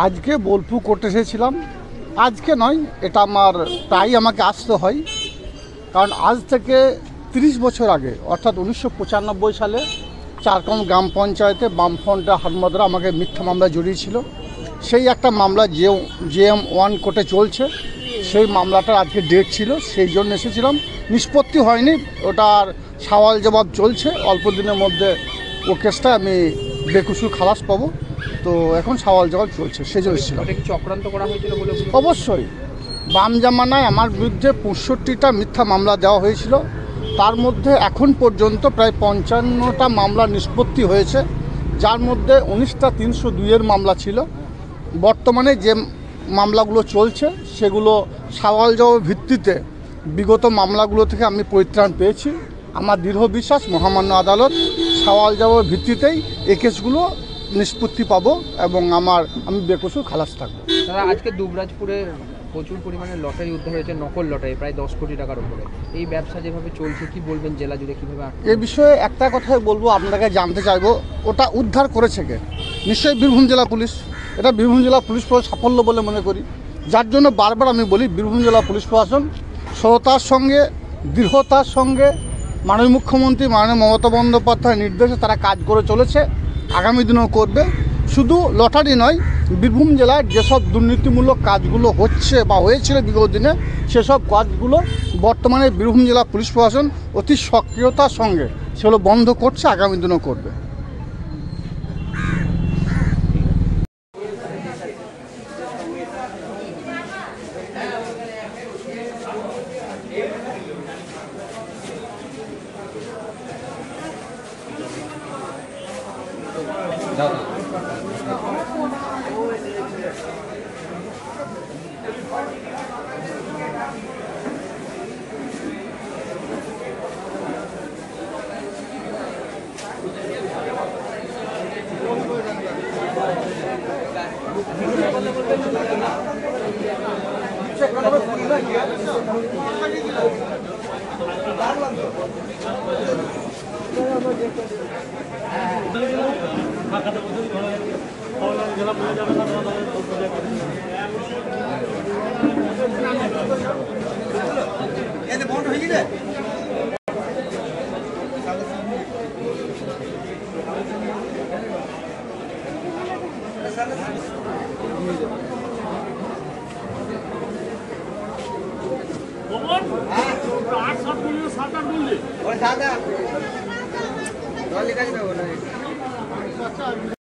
আজকে বোলপুর কোর্টে এসেছিলাম। আজকে নয়, এটা আমার প্রায় আমাকে আসতে হয়, কারণ আজ থেকে 30 বছর আগে অর্থাৎ 1995 সালে চারকম গ্রাম পঞ্চায়েতে বামফ্রন্টের হাতমদরা আমাকে মিথ্যা মামলা জড়িয়েছিল। সেই একটা মামলা JM 1 কোর্টে চলছে, সেই মামলাটার আজকে ডেট ছিল, সেই জন্য এসেছিলাম। নিষ্পত্তি হয়নি, ওটার সওয়াল জবাব চলছে। অল্প দিনের মধ্যে ও কেসটা আমি বেকসুর খালাস পাবো, তো এখন সওয়াল জবাব চলছে, সেই জন্য এসেছিলাম। চক্রান্ত করা হয়েছিল বলে অবশ্যই বাম জামানায় আমার বিরুদ্ধে 65টা মিথ্যা মামলা দেওয়া হয়েছিল। তার মধ্যে এখন পর্যন্ত প্রায় 55টা মামলা নিষ্পত্তি হয়েছে, যার মধ্যে 19টা 302-এর মামলা ছিল। বর্তমানে যে মামলাগুলো চলছে সেগুলো সওয়াল জবাবের ভিত্তিতে বিগত মামলাগুলো থেকে আমি পরিত্রাণ পেয়েছি। আমার দৃঢ় বিশ্বাস মহামান্য আদালত সওয়াল জবাবের ভিত্তিতেই এই কেসগুলো নিষ্পত্তি পাবো এবং আমি বেকসুর খালাস থাকবো। দাদা, আজকে দুবরাজপুরে প্রচুর পরিমাণে লটারি উদ্ধার হয়েছে, নকল লটারি প্রায় 10 কোটি টাকার উপরে। এই ব্যবসা যেভাবে চলছে কি বলবেন, জেলা জুড়ে কীভাবে? এ বিষয়ে একটা কথাই বলবো, আপনাকে জানতে চাইবো ওটা উদ্ধার করেছে কে? নিশ্চয়ই বীরভূম জেলা পুলিশ। এটা বীরভূম জেলা পুলিশ প্রশাসন সাফল্য বলে মনে করি, যার জন্য বারবার আমি বলি বীরভূম জেলা পুলিশ প্রশাসন সততার সঙ্গে দৃঢ়তার সঙ্গে মাননীয় মুখ্যমন্ত্রী মাননীয় মমতা বন্দ্যোপাধ্যায়ের নির্দেশে তারা কাজ করে চলেছে, আগামী দিনেও করবে। শুধু লটারি নয়, বীরভূম জেলার যেসব দুর্নীতিমূলক কাজগুলো হচ্ছে বা হয়েছিল বিগত দিনে, সেসব কাজগুলো বর্তমানে বীরভূম জেলা পুলিশ প্রশাসন অতি সক্রিয়তার সঙ্গে সেগুলো বন্ধ করছে, আগামী দিনেও করবে। সাদা